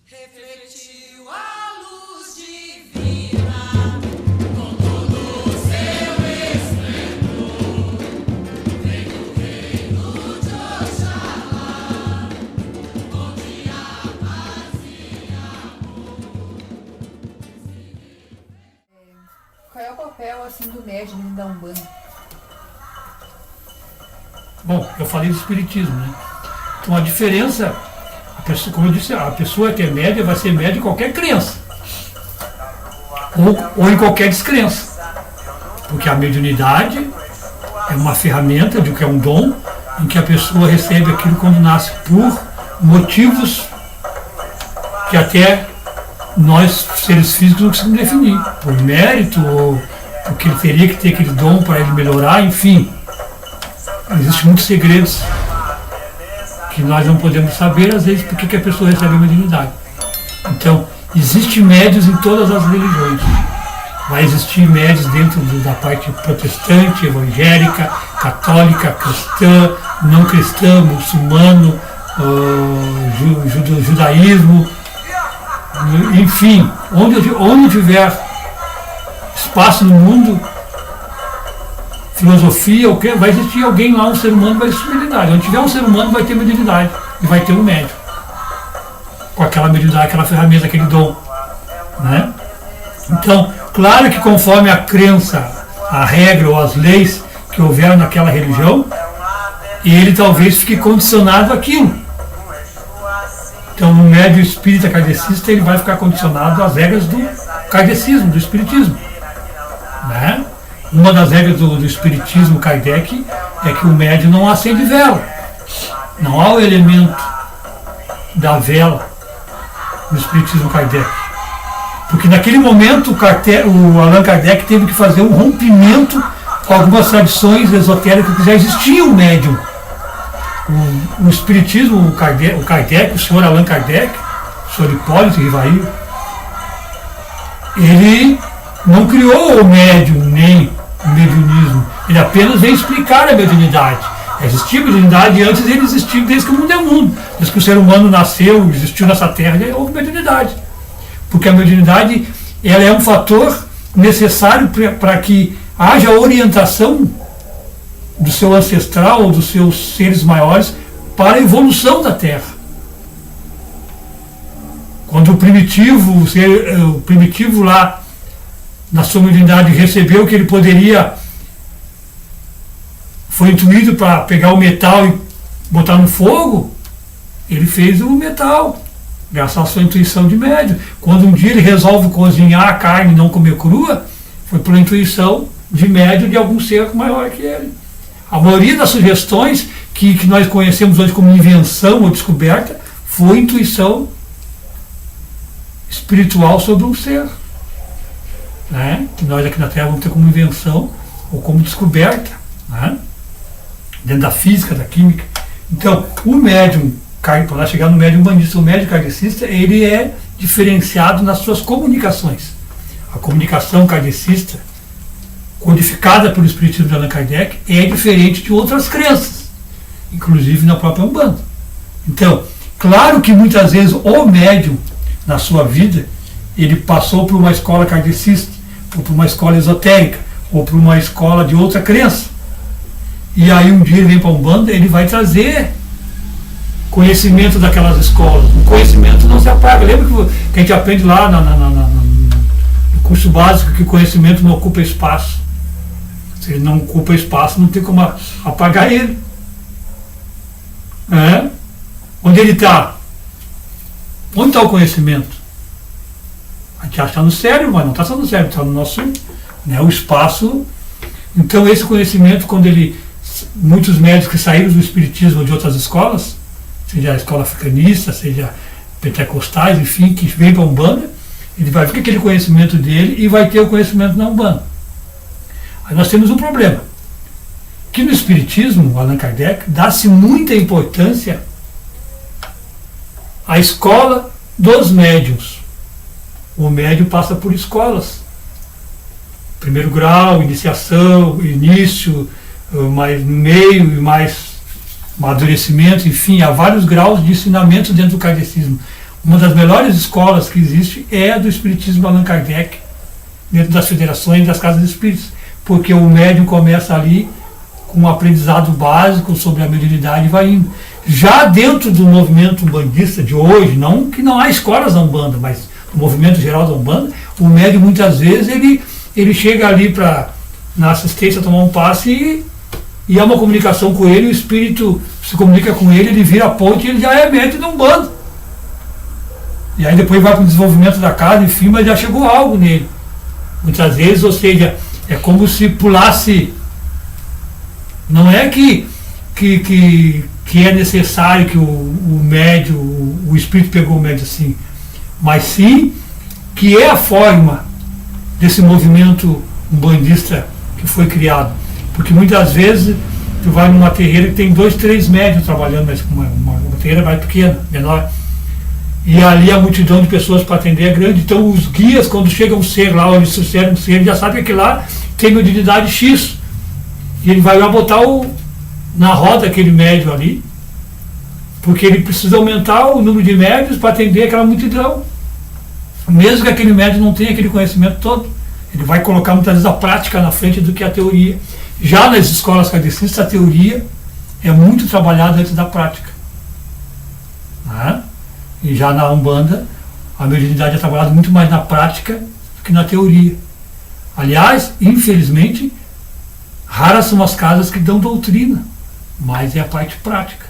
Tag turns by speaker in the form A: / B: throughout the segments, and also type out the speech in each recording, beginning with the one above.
A: Refletiu a luz divina com todo o seu esplendor, vem do reino de Oxalá, onde há paz e amor.
B: Qual é o papel assim do médium da Umbanda?
C: Bom, eu falei do espiritismo, né? Então a diferença, como eu disse, a pessoa que é média vai ser média em qualquer crença. Ou em qualquer descrença. Porque a mediunidade é uma ferramenta, de que é um dom, em que a pessoa recebe aquilo quando nasce por motivos que até nós, seres físicos, não conseguimos definir. Por mérito, ou porque ele teria que ter aquele dom para ele melhorar, enfim. Existem muitos segredos que nós não podemos saber, às vezes, porque que a pessoa recebe a mediunidade. Então, existem médios em todas as religiões. Vai existir médios dentro da parte protestante, evangélica, católica, cristã, não cristã, muçulmano, judaísmo, enfim, onde tiver espaço no mundo, filosofia, o que vai existir alguém lá, um ser humano vai existir mediunidade. Onde tiver um ser humano vai ter mediunidade e vai ter um médium com aquela mediunidade, aquela ferramenta, aquele dom, né? Então, claro que conforme a crença, a regra ou as leis que houveram naquela religião, ele talvez fique condicionado àquilo. Então, o médium espírita kardecista, ele vai ficar condicionado às regras do kardecismo, do espiritismo, né? Uma das regras do espiritismo Kardec é que o médium não acende vela. Não há o elemento da vela no espiritismo Kardec. Porque naquele momento o Allan Kardec teve que fazer um rompimento com algumas tradições esotéricas que já existiam no médium. O espiritismo, o Kardec, o senhor Allan Kardec, o senhor Hipólito Rivail, ele não criou o médium nem o mediunismo, ele apenas veio explicar a mediunidade. Existia mediunidade antes dele existir, desde que o mundo é mundo. Desde que o ser humano nasceu, existiu nessa terra, houve mediunidade. Porque a mediunidade, ela é um fator necessário para que haja orientação do seu ancestral ou dos seus seres maiores para a evolução da terra. Quando o primitivo lá na sua mediunidade recebeu que ele poderia, foi intuído para pegar o metal e botar no fogo, ele fez o metal, graças à sua intuição de médium. Quando um dia ele resolve cozinhar a carne e não comer crua, foi por intuição de médium de algum ser maior que ele. A maioria das sugestões que nós conhecemos hoje como invenção ou descoberta foi intuição espiritual sobre um ser, né? Que nós aqui na Terra vamos ter como invenção ou como descoberta, né? Dentro da física, da química. Então, o médium, para nós chegar no médium humanista, o médium kardecista, ele é diferenciado nas suas comunicações. A comunicação kardecista, codificada pelo espiritismo de Allan Kardec, é diferente de outras crenças, inclusive na própria Umbanda. Então, claro que muitas vezes o médium, na sua vida, ele passou por uma escola kardecista, ou por uma escola esotérica, ou por uma escola de outra crença. E aí um dia ele vem para a Umbanda, ele vai trazer conhecimento daquelas escolas. O conhecimento não se apaga. Lembra que a gente aprende lá no curso básico que o conhecimento não ocupa espaço. Se ele não ocupa espaço, não tem como apagar ele. É? Onde ele está? Onde está o conhecimento? A gente acha que está no cérebro, mas não está só no cérebro, está no nosso, né, o espaço. Então esse conhecimento, muitos médicos que saíram do espiritismo ou de outras escolas, seja a escola africanista, seja pentecostais, enfim, que vem para a Umbanda, ele vai ver com aquele conhecimento dele e vai ter o conhecimento na Umbanda. Aí nós temos um problema, que no espiritismo, o Allan Kardec, dá-se muita importância à escola dos médiuns. O médium passa por escolas. Primeiro grau, iniciação, início, mais meio e mais amadurecimento, enfim, há vários graus de ensinamento dentro do kardecismo. Uma das melhores escolas que existe é a do Espiritismo de Allan Kardec, dentro das federações das casas espíritas, porque o médium começa ali com um aprendizado básico sobre a mediunidade e vai indo. Já dentro do movimento umbandista de hoje, não que não há escolas da Umbanda, mas no movimento geral da Umbanda, o médium muitas vezes ele chega ali na assistência tomar um passe e há uma comunicação com ele, o espírito se comunica com ele, ele vira a ponte e ele já é médium da Umbanda. E aí depois vai para o desenvolvimento da casa, enfim, mas já chegou algo nele. Muitas vezes, ou seja, é como se pulasse. Não é que é necessário que o médium, o espírito pegou o médium assim, mas sim que é a forma desse movimento umbandista que foi criado. Porque muitas vezes tu vai numa terreira que tem 2, 3 médios trabalhando, mas uma terreira mais pequena, menor. E ali a multidão de pessoas para atender é grande. Então os guias, quando chega um ser lá, ou eles sucedem um ser, ele já sabe que lá tem mediunidade X. E ele vai lá botar na roda aquele médium ali, porque ele precisa aumentar o número de médios para atender aquela multidão. Mesmo que aquele médium não tenha aquele conhecimento todo, ele vai colocar muitas vezes a prática na frente do que a teoria. Já nas escolas kardecistas, a teoria é muito trabalhada antes da prática. Né? E já na Umbanda, a mediunidade é trabalhada muito mais na prática do que na teoria. Aliás, infelizmente, raras são as casas que dão doutrina, mas é a parte prática.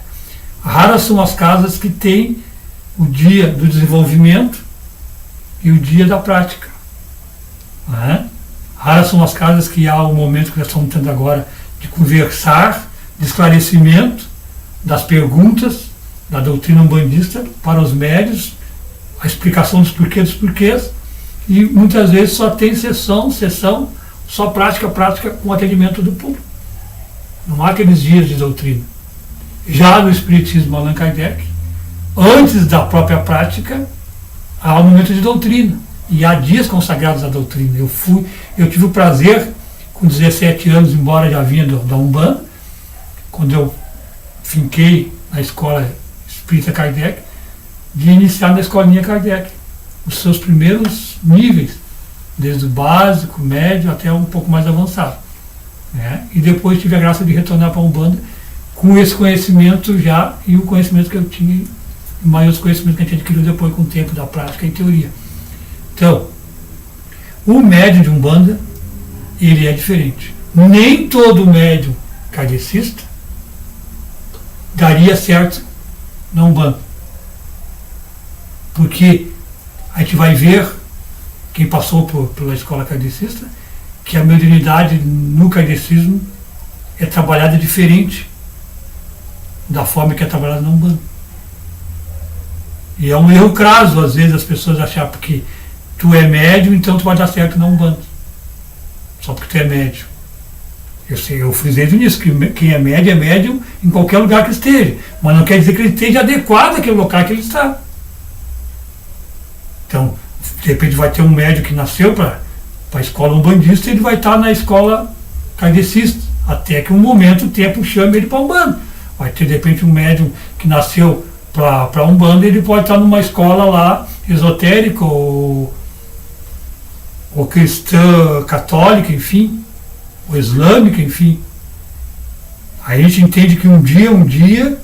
C: Raras são as casas que têm o dia do desenvolvimento e o dia da prática. Né? Raras são as casas que há o momento que nós estamos tendo agora de conversar, de esclarecimento das perguntas da doutrina umbandista para os médios, a explicação dos porquês, e muitas vezes só tem sessão, só prática com atendimento do público. Não há aqueles dias de doutrina. Já no Espiritismo Allan Kardec, antes da própria prática, há um momento de doutrina. E há dias consagrados à doutrina. Eu tive o prazer, com 17 anos, embora já vinha da Umbanda, quando eu finquei na escola Espírita Kardec, de iniciar na escolinha Kardec, os seus primeiros níveis, desde o básico, médio, até um pouco mais avançado. Né? E depois tive a graça de retornar para a Umbanda com esse conhecimento já, e o conhecimento que eu tinha, e mais os conhecimentos que a gente adquiriu depois com o tempo da prática e teoria. Então, o médium de Umbanda, ele é diferente. Nem todo médium kardecista daria certo na Umbanda. Porque a gente vai ver, quem passou pela escola kardecista, que a mediunidade no kardecismo é trabalhada diferente da forma que é trabalhada na Umbanda. E é um erro crasso, às vezes, as pessoas acharem porque tu é médium, então tu vai dar certo na Umbanda. Só porque tu é médium. Eu frisei nisso, que quem é médium em qualquer lugar que esteja. Mas não quer dizer que ele esteja adequado àquele local que ele está. Então, de repente vai ter um médium que nasceu para a escola umbandista, ele vai estar na escola kardecista, até que um momento o tempo chame ele para Umbanda. Vai ter de repente um médium que nasceu para Umbanda, ele pode estar numa escola lá esotérica ou cristã católica, enfim, ou islâmica, enfim. Aí a gente entende que um dia,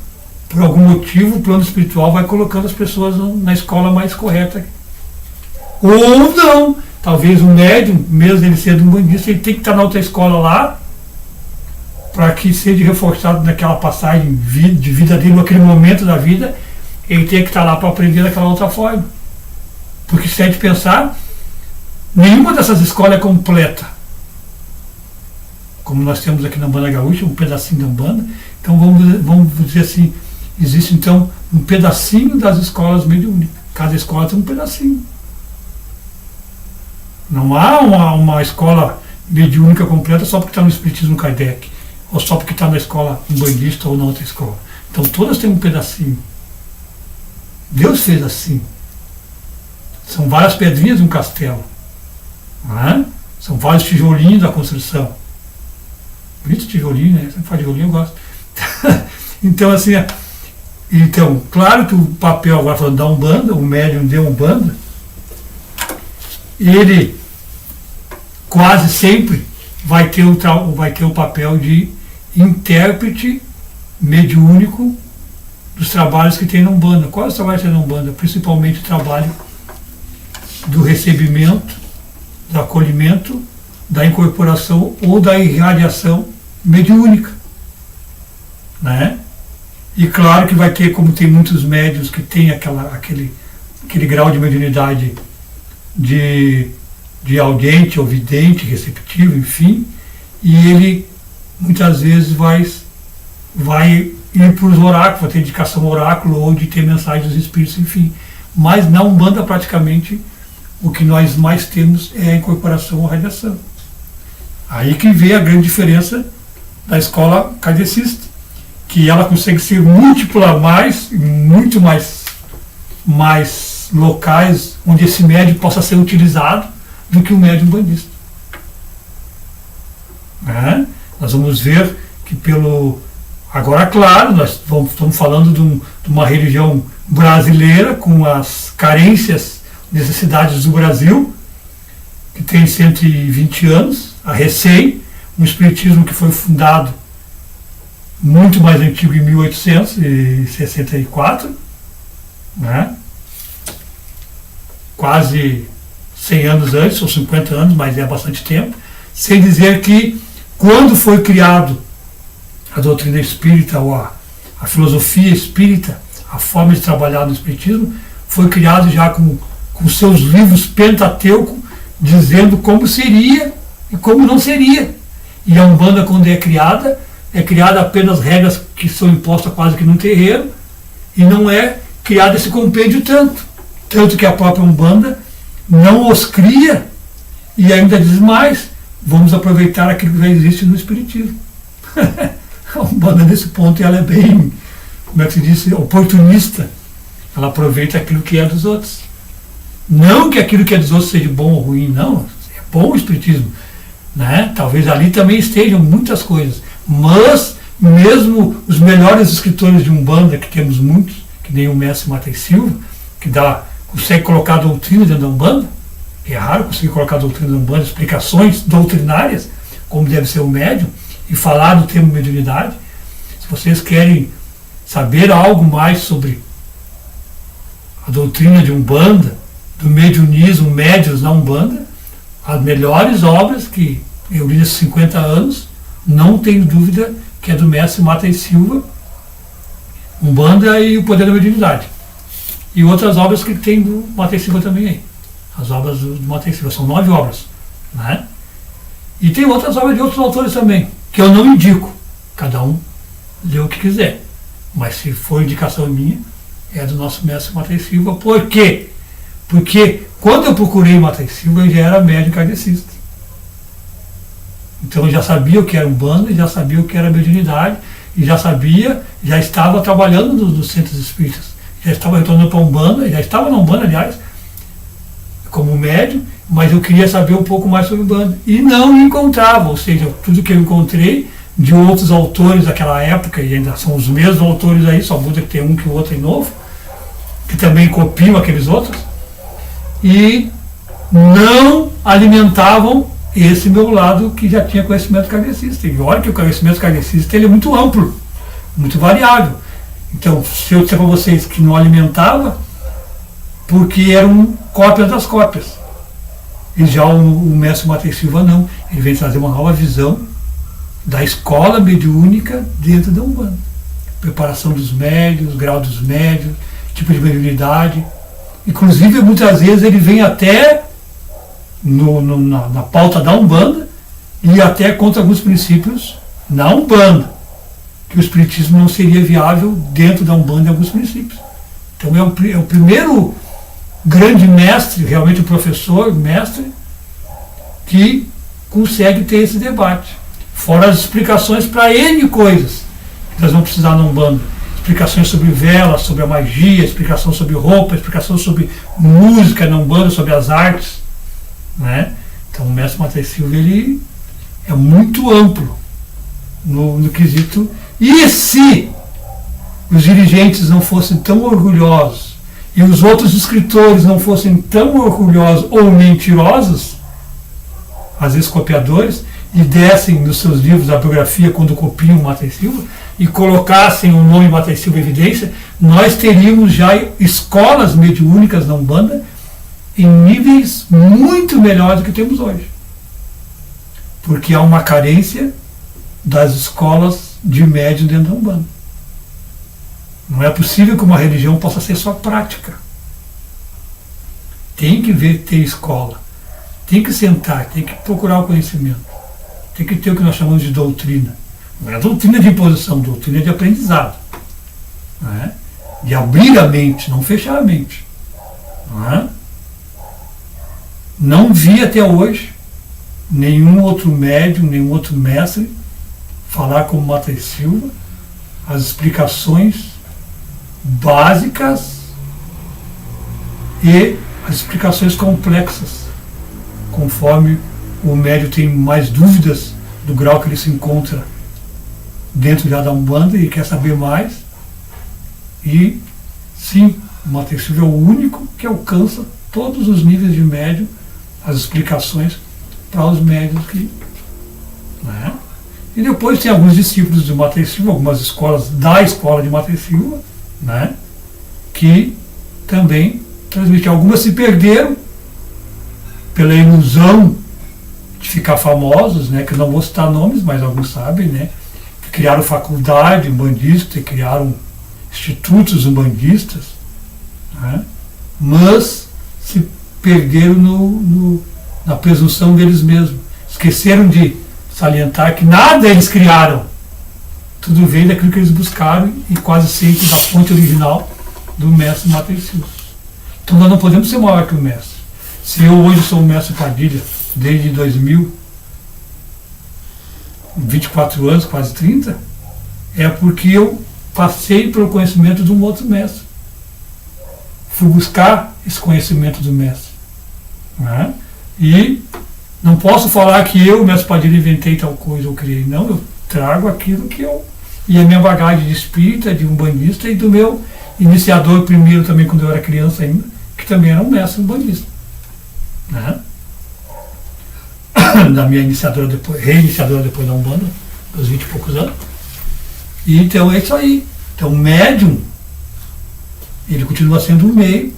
C: por algum motivo, o plano espiritual vai colocando as pessoas na escola mais correta. Ou não, talvez um médium, mesmo ele sendo umbandista, ele tem que estar na outra escola lá, para que seja reforçado naquela passagem de vida dele, naquele momento da vida, ele tem que estar lá para aprender daquela outra forma. Porque se a gente pensar, nenhuma dessas escolas é completa. Como nós temos aqui na Umbanda Gaúcha, um pedacinho da Umbanda, então vamos dizer assim, existe então um pedacinho das escolas mediúnicas. Cada escola tem um pedacinho. Não há uma escola mediúnica completa só porque está no Espiritismo Kardec, ou só porque está na escola umbandista ou na outra escola. Então todas têm um pedacinho. Deus fez assim. São várias pedrinhas de um castelo. Não é? São vários tijolinhos da construção. Bonito tijolinho, né? Você faz tijolinho, eu gosto. Então, assim, então, claro que o papel, agora falando da Umbanda, o médium de Umbanda, ele quase sempre vai ter o papel de intérprete mediúnico dos trabalhos que tem na Umbanda. Quais os trabalhos que tem na Umbanda? Principalmente o trabalho do recebimento, do acolhimento, da incorporação ou da irradiação mediúnica, né? E claro que vai ter, como tem muitos médiuns que têm aquele grau de mediunidade de audiente, ouvidente, receptivo, enfim, e ele muitas vezes vai ir para os oráculos, vai ter indicação oráculo ou de ter mensagem dos espíritos, enfim. Mas na Umbanda, praticamente, o que nós mais temos é a incorporação ou radiação. Aí que vê a grande diferença da escola kardecista, que ela consegue ser múltipla muito mais locais onde esse médium possa ser utilizado do que o médium umbandista. Nós vamos ver que agora, claro, nós estamos falando de uma religião brasileira com as carências, necessidades do Brasil, que tem 120 anos, a recém, um espiritismo que foi fundado muito mais antigo, em 1864, né? Quase 100 anos antes, ou 50 anos, mas é bastante tempo, sem dizer que quando foi criado a doutrina espírita ou a filosofia espírita, a forma de trabalhar no espiritismo, foi criado já com seus livros Pentateuco, dizendo como seria e como não seria. E a Umbanda, quando é criada apenas regras que são impostas quase que num terreiro, e não é criado esse compêndio tanto que a própria Umbanda não os cria e ainda diz mais, vamos aproveitar aquilo que já existe no espiritismo. A Umbanda, nesse ponto, ela é bem, como é que se diz, oportunista. Ela aproveita aquilo que é dos outros. Não que aquilo que é dos outros seja bom ou ruim, não. É bom o espiritismo, né? Talvez ali também estejam muitas coisas, mas mesmo os melhores escritores de Umbanda, que temos muitos, que nem o mestre Mata Silva, que consegue colocar a doutrina dentro da Umbanda, é raro conseguir colocar a doutrina da Umbanda, explicações doutrinárias, como deve ser o médium, e falar do termo mediunidade. Se vocês querem saber algo mais sobre a doutrina de Umbanda, do mediunismo, médiuns na Umbanda, as melhores obras que eu li nesses 50 anos, não tenho dúvida que é do mestre Mata Silva, Umbanda e o Poder da Mediunidade. E outras obras que tem do Mata Silva também aí. As obras do Mata Silva, são 9 obras, né? E tem outras obras de outros autores também, que eu não indico. Cada um lê o que quiser. Mas se for indicação minha, é do nosso mestre Mata Silva. Por quê? Porque quando eu procurei Mata Silva, eu já era médium kardecista. Então eu já sabia o que era Umbanda, já sabia o que era mediunidade, e já estava trabalhando nos centros espíritas. Já estava retornando para a Umbanda, já estava na Umbanda, aliás, como médium, mas eu queria saber um pouco mais sobre Umbanda. E não encontrava, ou seja, tudo que eu encontrei de outros autores daquela época, e ainda são os mesmos autores aí, só muda que tem um que o outro é novo, que também copiam aqueles outros, e não alimentavam esse meu lado que já tinha conhecimento kardecista. E olha que o conhecimento kardecista ele é muito amplo, muito variável. Então, se eu disser para vocês que não alimentava, porque eram cópias das cópias. E já o mestre Mata Silva não. Ele vem trazer uma nova visão da escola mediúnica dentro da Umbanda. Preparação dos médios, grau dos médios, tipo de mediunidade. Inclusive, muitas vezes ele vem até na pauta da Umbanda e até contra alguns princípios na Umbanda, que o espiritismo não seria viável dentro da Umbanda em alguns princípios. Então é o primeiro grande mestre, realmente o professor, mestre, que consegue ter esse debate. Fora as explicações para N coisas que nós vamos precisar na Umbanda. Explicações sobre vela, sobre a magia, explicação sobre roupa, explicação sobre música na Umbanda, sobre as artes, né? Então o mestre Mata Silva ele é muito amplo no quesito. E se os dirigentes não fossem tão orgulhosos e os outros escritores não fossem tão orgulhosos ou mentirosos, às vezes copiadores, e dessem nos seus livros a biografia quando copiam Mata e Silva e colocassem o nome Mata e Silva em evidência, nós teríamos já escolas mediúnicas na Umbanda em níveis muito melhores do que temos hoje. Porque há uma carência das escolas de médium dentro da Umbanda. Não é possível que uma religião possa ser só prática. Tem que ter escola. Tem que sentar, tem que procurar o conhecimento. Tem que ter o que nós chamamos de doutrina. Não é doutrina de imposição, doutrina de aprendizado. Não é? De abrir a mente, não fechar a mente. Não é? Não vi até hoje nenhum outro médium, nenhum outro mestre falar como Mata e Silva as explicações básicas e as explicações complexas, conforme o médium tem mais dúvidas do grau que ele se encontra dentro já da Umbanda e quer saber mais. E sim, o Mata e Silva é o único que alcança todos os níveis de médium, as explicações para os médiuns que... Né? E depois tem alguns discípulos de Mata e Silva, algumas escolas da escola de Mata e Silva, né? Que também transmitem. Algumas se perderam pela ilusão de ficar famosos, né? Que eu não vou citar nomes, mas alguns sabem, né? Que criaram faculdade umbandista, criaram institutos umbandistas, né? Mas se perderam na presunção deles mesmos. Esqueceram de salientar que nada eles criaram. Tudo vem daquilo que eles buscaram e quase sempre da fonte original do mestre Mata e Silva. Então nós não podemos ser maior que o mestre. Se eu hoje sou o mestre Padilha desde 2000, 24 anos, quase 30, é porque eu passei pelo conhecimento de um outro mestre. Fui buscar esse conhecimento do mestre. Né? E não posso falar que eu, mestre Padilha, inventei tal coisa ou criei. Não, eu trago aquilo que eu... E a minha bagagem de espírita, de umbandista e do meu iniciador primeiro também, quando eu era criança ainda, que também era um mestre umbandista. Né? Da minha iniciadora depois, reiniciadora depois da Umbanda, aos 20 e poucos anos. E então é isso aí. Então o médium, ele continua sendo um meio,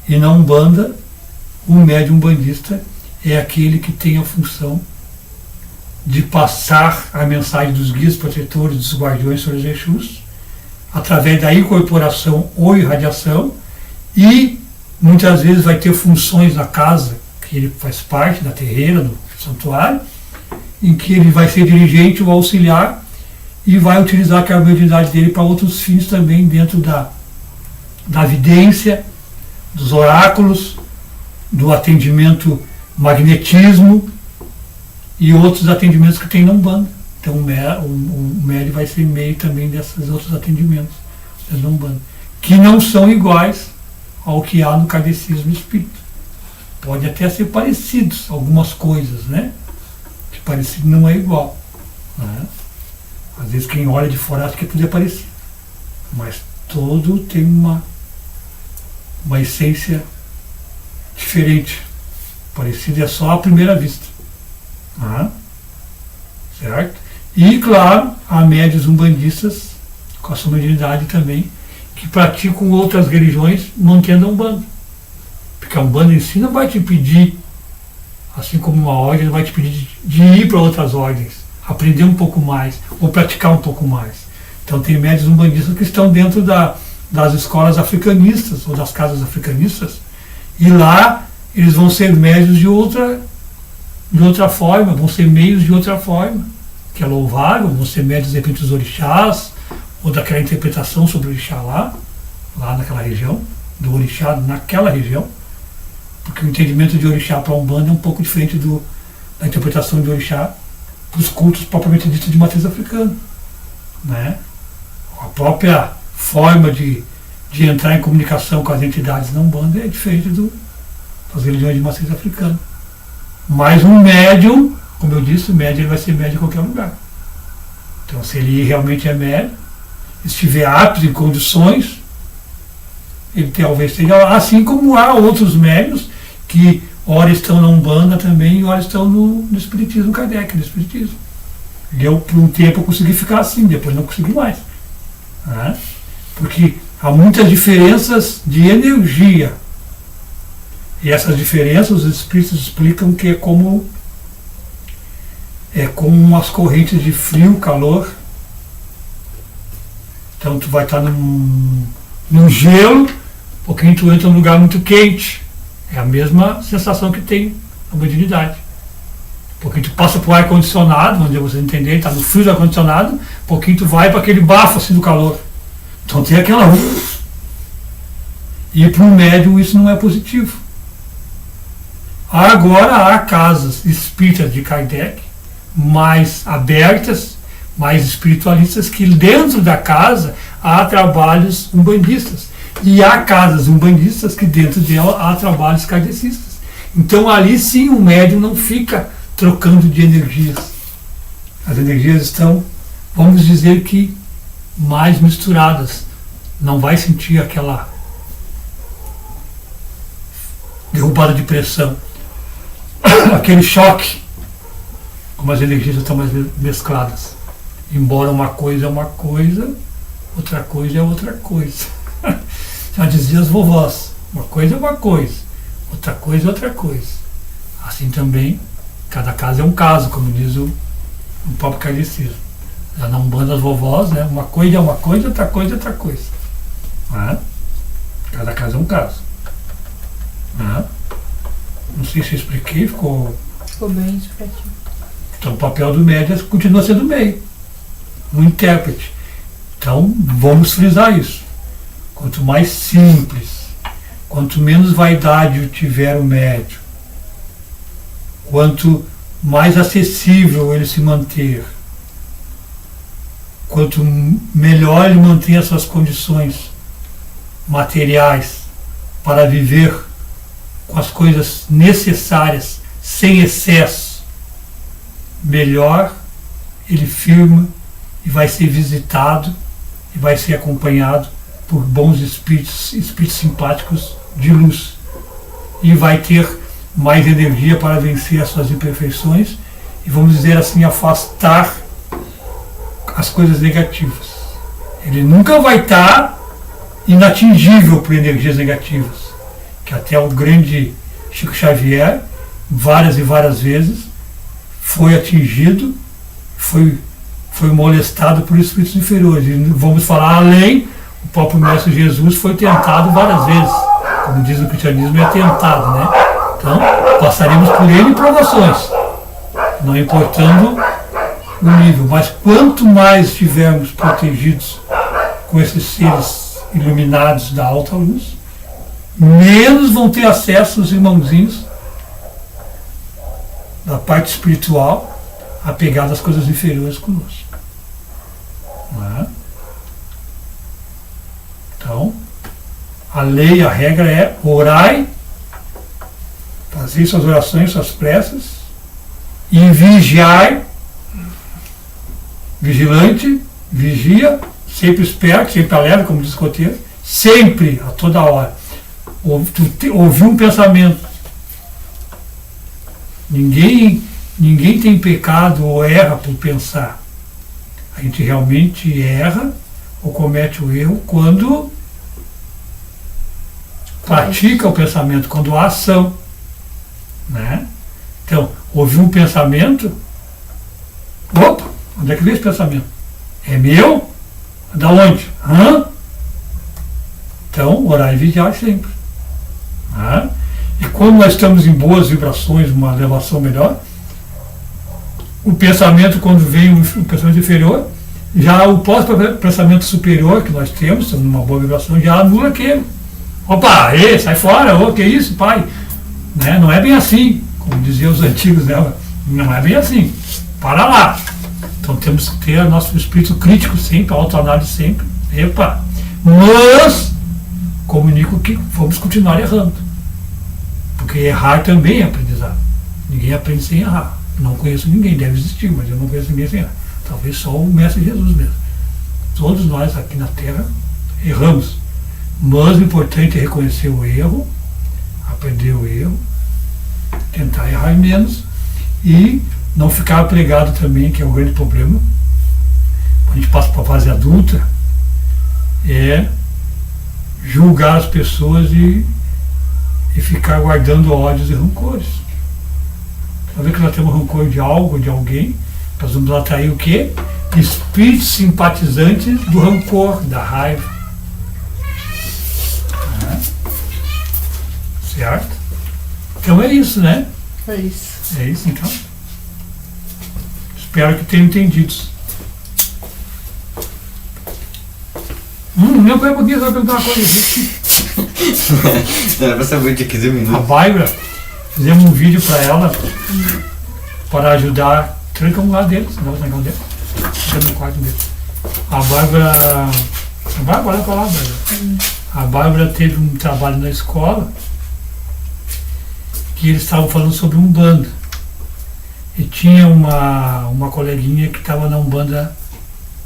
C: e na Umbanda, o médium umbandista é aquele que tem a função de passar a mensagem dos guias protetores, dos guardiões sobre os Exus, através da incorporação ou irradiação, e muitas vezes vai ter funções na casa, que ele faz parte da terreira, do santuário, em que ele vai ser dirigente ou auxiliar e vai utilizar aquela mediunidade dele para outros fins também, dentro da vidência, dos oráculos, do atendimento magnetismo e outros atendimentos que tem na Umbanda. Então o médium vai ser meio também desses outros atendimentos da Umbanda, que não são iguais ao que há no kardecismo espírita. Pode até ser parecidos, algumas coisas, né? Que parecido não é igual. Né? Às vezes quem olha de fora acha que tudo é parecido. Mas todo tem uma essência diferente. Parecido é só à primeira vista. Né? Certo? E, claro, há médiuns umbandistas, com a sua mediunidade também, que praticam outras religiões mantendo a Umbanda. Porque a Umbanda em si não vai te pedir, assim como uma ordem, não vai te pedir de ir para outras ordens, aprender um pouco mais, ou praticar um pouco mais. Então tem médiuns umbandistas que estão dentro das escolas africanistas, ou das casas africanistas, e lá eles vão ser médiuns de outra forma, vão ser meios de outra forma, que é louvável, vão ser médiuns de repente dos orixás, ou daquela interpretação sobre o orixá lá naquela região, do orixá naquela região, porque o entendimento de orixá para a Umbanda é um pouco diferente da interpretação de orixá para os cultos propriamente ditos de matriz africana. Né? A própria forma de entrar em comunicação com as entidades na Umbanda é diferente das religiões de matriz africana. Mas um médium, como eu disse, o médium ele vai ser médium em qualquer lugar. Então se ele realmente é médium, estiver apto em condições, ele talvez esteja lá, assim como há outros médiuns que ora estão na Umbanda também e ora estão no Espiritismo Kardec, no Espiritismo. Eu, por um tempo, eu consegui ficar assim, depois não consegui mais. Né? Porque há muitas diferenças de energia. E essas diferenças, os espíritos explicam que é como umas correntes de frio, calor. Então tu vai estar num gelo, um pouquinho tu entra num lugar muito quente. É a mesma sensação que tem a mediunidade. Um pouquinho tu passa para o ar-condicionado, onde você entender, está no frio do ar-condicionado, um pouquinho tu vai para aquele bafo assim do calor. Então tem aquela... E para um médium isso não é positivo. Agora há casas espíritas de Kardec mais abertas, mais espiritualistas, que dentro da casa há trabalhos umbandistas. E há casas umbandistas que dentro dela há trabalhos kardecistas. Então ali sim o médium não fica trocando de energias. As energias estão, vamos dizer que, mais misturadas. Não vai sentir aquela derrubada de pressão, aquele choque, como as energias estão mais mescladas. Embora uma coisa é uma coisa, outra coisa é outra coisa. Já diziam as vovós, uma coisa é uma coisa, outra coisa é outra coisa. Assim também, cada caso é um caso, como diz o próprio kardecismo. Já na Umbanda as vovós, né? Uma coisa é uma coisa, outra coisa é outra coisa. Né? Cada caso é um caso. Né? Não sei se eu expliquei, ficou
B: bem explicativo.
C: Então o papel do médium continua sendo meio, um intérprete. Então vamos frisar isso. Quanto mais simples, quanto menos vaidade tiver o médium, quanto mais acessível ele se manter, quanto melhor ele mantém as suas condições materiais para viver com as coisas necessárias, sem excesso, melhor ele firma e vai ser visitado e vai ser acompanhado por bons espíritos, espíritos simpáticos de luz, e vai ter mais energia para vencer as suas imperfeições e, vamos dizer assim, afastar as coisas negativas. Ele nunca vai estar inatingível por energias negativas, que até o grande Chico Xavier, várias e várias vezes, foi atingido, foi molestado por espíritos inferiores. E vamos falar além, o próprio Mestre Jesus foi tentado várias vezes. Como diz o cristianismo, é tentado, né? Então, passaremos por ele em provações, não importando o nível. Mas quanto mais estivermos protegidos com esses seres iluminados da alta luz, menos vão ter acesso os irmãozinhos da parte espiritual apegados às coisas inferiores conosco. Não é? Então, a lei, a regra é orai, fazer suas orações, suas preces, e vigiar, vigilante, vigia, sempre esperto, sempre alerta, como diz o Coteiro, sempre, a toda hora. Ouvir um pensamento. Ninguém tem pecado ou erra por pensar. A gente realmente erra ou comete o erro quando pratica o pensamento, quando há ação. Né? Então, ouvir um pensamento, opa, onde é que veio esse pensamento? É meu? Da onde? Então, orar e vigiar sempre. Né? E quando nós estamos em boas vibrações, uma elevação melhor, o pensamento, quando vem um pensamento inferior, já o pós-pensamento superior que nós temos, estamos numa boa vibração, já anula aquele. Opa, sai fora, que isso, pai? Né? Não é bem assim, como diziam os antigos, né? Não é bem assim. Para lá. Então temos que ter nosso espírito crítico sempre, autoanálise sempre. Epa! Mas comunico que vamos continuar errando. Porque errar também é aprendizado. Ninguém aprende sem errar. Não conheço ninguém, deve existir, mas eu não conheço ninguém sem errar. Talvez só o Mestre Jesus mesmo. Todos nós aqui na Terra erramos. Mas o importante é reconhecer o erro, aprender o erro, tentar errar menos e não ficar apegado também, que é o grande problema. Quando a gente passa para a fase adulta, é julgar as pessoas e ficar guardando ódios e rancores. Toda vez que nós temos rancor de algo, de alguém, nós vamos atrair o quê? Espíritos simpatizantes do rancor, da raiva. Certo? Então é isso, né?
B: É isso.
C: É isso então. Espero que tenham entendido. Meu pai podia só perguntar uma coisa aqui.
D: Não era pra saber de 15
C: A
D: minutos.
C: Bárbara, fizemos um vídeo para ela para ajudar. Tranca um lado dele, senão vai trancar um dele. Fica no quarto dele. A Bárbara. Olha pra lá, Bárbara. A Bárbara teve um trabalho na escola que eles estavam falando sobre Umbanda. E tinha uma coleguinha que estava na Umbanda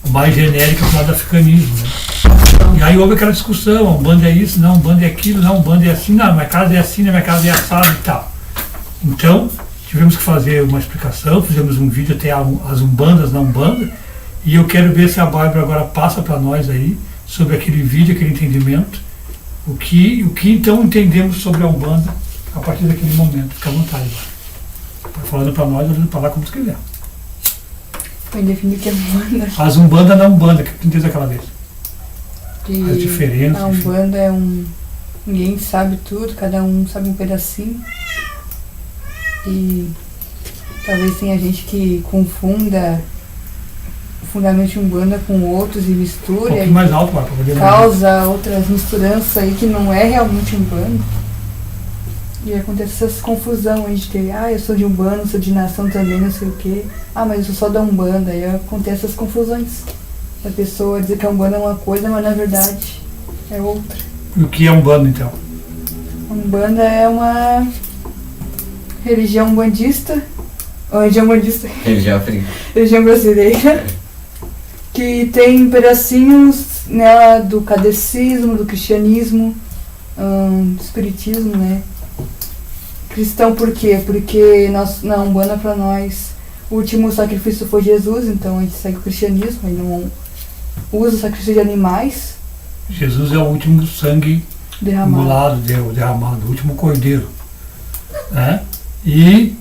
C: mais genérica do lado do africanismo, né? E aí houve aquela discussão, a Umbanda é isso, não, Umbanda é aquilo, não, Umbanda é assim, não, na minha casa é assim, na minha casa é assado e tal. Então, tivemos que fazer uma explicação, fizemos um vídeo até as Umbandas na Umbanda, e eu quero ver se a Bárbara agora passa para nós aí, sobre aquele vídeo, aquele entendimento, o que então entendemos sobre a Umbanda a partir daquele momento. Fica à vontade. Falando para nós, olhando para lá como tu quiser.
B: Foi definir que é Umbanda.
C: As Umbanda na Umbanda, que tu entende aquela vez?
B: Que
C: As diferenças,
B: a Umbanda é ninguém sabe tudo, cada um sabe um pedacinho. E talvez tenha gente que confunda fundamente Umbanda com outros e
C: Um
B: mistura
C: pouquinho
B: e
C: mais alto, para poder
B: causa outras misturanças aí que não é realmente Umbanda. E acontece essa confusão aí de ter, eu sou de Umbanda, sou de nação também, não sei o quê. Mas eu sou só da Umbanda. Aí acontece essas confusões. A pessoa dizer que a Umbanda é uma coisa, mas na verdade é outra.
C: E o que é Umbanda, então?
B: A Umbanda é uma religião bandista, religião brasileira, que tem pedacinhos nela do catecismo, do cristianismo, do espiritismo, né? Cristão por quê? Porque na Umbanda, para nós, o último sacrifício foi Jesus, então a gente segue o cristianismo e não usa o sacrifício de animais.
C: Jesus é o último sangue
B: Derramado.
C: derramado, o último cordeiro. Né? E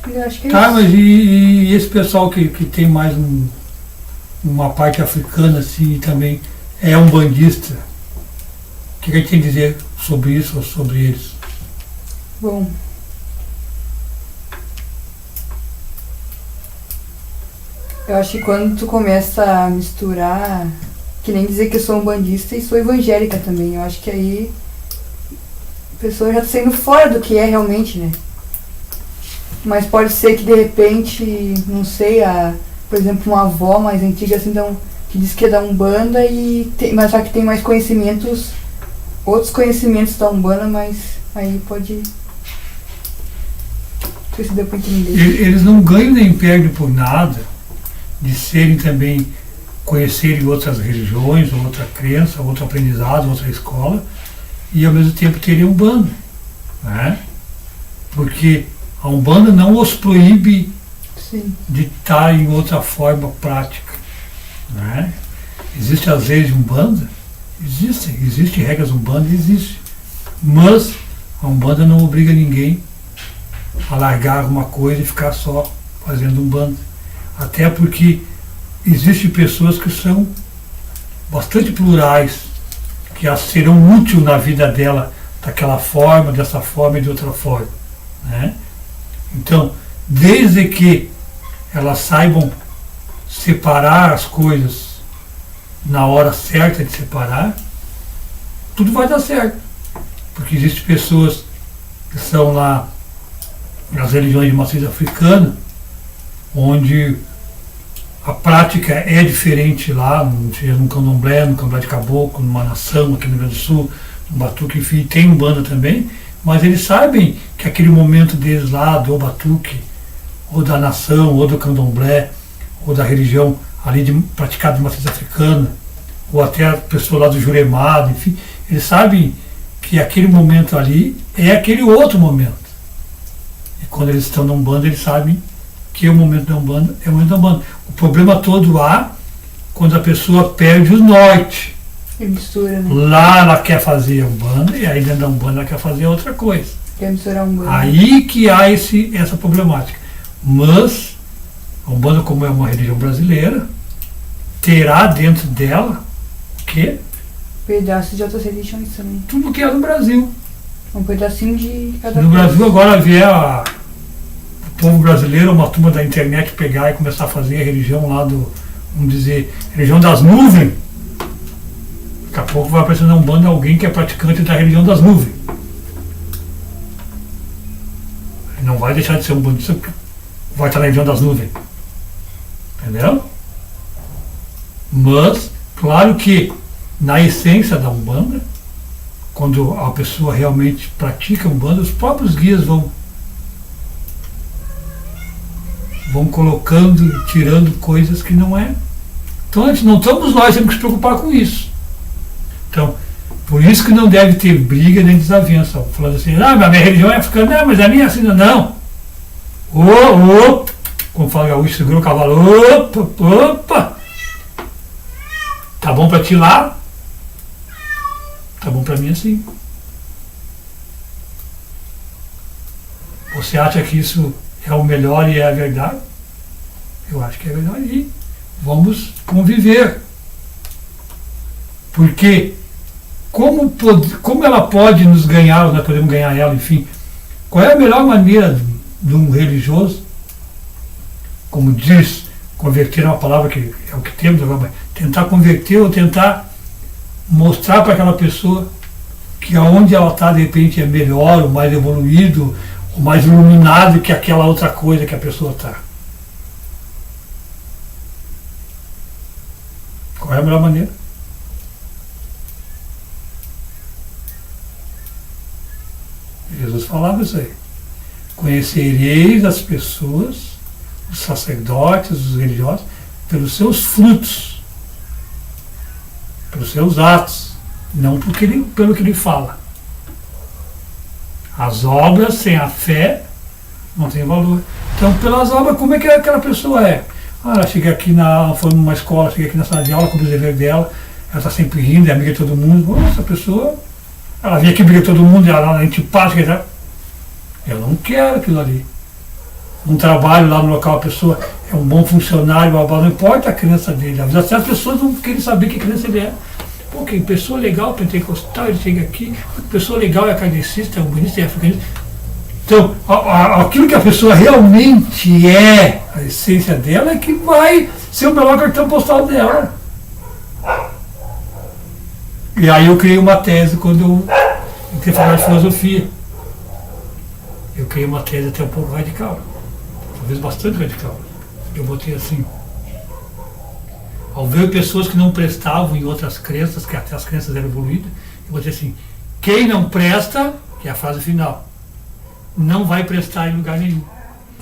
B: Eu acho que é
C: tá,
B: isso.
C: mas e esse pessoal que tem mais uma parte africana assim também é umbandista? O que a gente tem a dizer sobre isso ou sobre eles?
B: Bom, eu acho que quando tu começa a misturar, que nem dizer que eu sou umbandista e sou evangélica também, eu acho que aí a pessoa já tá saindo fora do que é realmente, né? Mas pode ser que de repente, não sei, por exemplo, uma avó mais antiga assim, que diz que é da Umbanda, mas só que tem mais conhecimentos, outros conhecimentos da Umbanda, mas aí pode. Não sei se deu pra entender.
C: Eles não ganham nem perdem por nada de serem também, conhecerem outras religiões, outra crença, outro aprendizado, outra escola, e ao mesmo tempo terem Umbanda, né? Porque a Umbanda não os proíbe
B: Sim.
C: de estar em outra forma prática, né? Existem as leis de Umbanda? Existem regras Umbanda, existe. Mas a Umbanda não obriga ninguém a largar alguma coisa e ficar só fazendo Umbanda. Até porque existem pessoas que são bastante plurais, que serão úteis na vida dela daquela forma, dessa forma e de outra forma, né? Então, desde que elas saibam separar as coisas na hora certa de separar, tudo vai dar certo. Porque existem pessoas que são lá nas religiões de matriz africana, onde a prática é diferente lá, seja no candomblé, no candomblé de caboclo, numa nação aqui no Rio Grande do Sul, no batuque, enfim, tem Umbanda também, mas eles sabem que aquele momento deles lá, do batuque, ou da nação, ou do candomblé, ou da religião ali praticado de matriz africana, ou até a pessoa lá do Juremado, enfim, eles sabem que aquele momento ali é aquele outro momento. E quando eles estão na Umbanda, eles sabem que o momento da Umbanda é o momento da Umbanda. O problema todo há quando a pessoa perde o norte.
B: E mistura, né?
C: Lá ela quer fazer a Umbanda, e aí dentro da Umbanda ela quer fazer outra coisa.
B: Quer misturar Umbanda.
C: Aí que há essa problemática. Mas a Umbanda, como é uma religião brasileira, terá dentro dela o quê?
B: Pedaços de outras religiões também.
C: Tudo que é do Brasil.
B: Um pedacinho de cada
C: No
B: coisa.
C: Brasil agora vier o povo brasileiro, uma turma da internet pegar e começar a fazer a religião lá do, vamos dizer, religião das nuvens. Daqui a pouco vai aparecer na Umbanda alguém que é praticante da religião das nuvens. Ele não vai deixar de ser um bandista porque vai estar na religião das nuvens. Entendeu? Mas, claro que na essência da Umbanda, quando a pessoa realmente pratica a Umbanda, os próprios guias vão colocando e tirando coisas que não é. Então não estamos nós temos que se preocupar com isso. Então, por isso que não deve ter briga nem desavença. Falando assim, mas a minha religião é africana, não, mas a minha é assim, não. Como fala gaúcho, segura o cavalo, opa. Tá bom pra ti lá? Tá bom pra mim assim. Você acha que isso é o melhor e é a verdade? Eu acho que é verdade. E vamos conviver. Porque como ela pode nos ganhar, ou nós podemos ganhar ela, enfim. Qual é a melhor maneira de um religioso, como diz, converter é uma palavra que é o que temos agora, mas tentar converter ou tentar mostrar para aquela pessoa que aonde ela está de repente é melhor, ou mais evoluído, ou mais iluminado que aquela outra coisa que a pessoa está. Qual é a melhor maneira? Jesus falava isso aí. Conhecereis as pessoas, os sacerdotes, os religiosos, pelos seus frutos, pelos seus atos, não pelo que ele fala. As obras sem a fé não tem valor. Então, pelas obras, como é que aquela pessoa é? Ela chega aqui foi numa escola, chega aqui na sala de aula com o dever dela, ela está sempre rindo, é amiga de todo mundo. Bom, essa pessoa, ela vem aqui, briga com todo mundo, ela é antipática. Eu não quero aquilo ali. Um trabalho lá no local, a pessoa é um bom funcionário, não importa a crença dele. Às vezes as pessoas não querem saber que crença ele é. Pô, que pessoa legal, pentecostal, ele chega aqui, pessoa legal é kardecista, é budista, é africanista. Então, aquilo que a pessoa realmente é, a essência dela, é que vai ser o melhor cartão postal dela. E aí eu criei uma tese quando eu entrei falar de filosofia. Eu criei uma tese até um pouco radical, talvez bastante radical. Eu botei assim: ao ver pessoas que não prestavam em outras crenças, que até as crenças eram evoluídas, eu botei assim: quem não presta, que é a frase final, não vai prestar em lugar nenhum.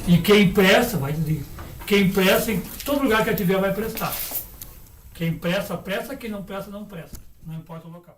C: E quem presta, vai dizer, quem presta, em todo lugar que tiver vai prestar. Quem presta, presta, quem não presta, não presta. Não importa o local.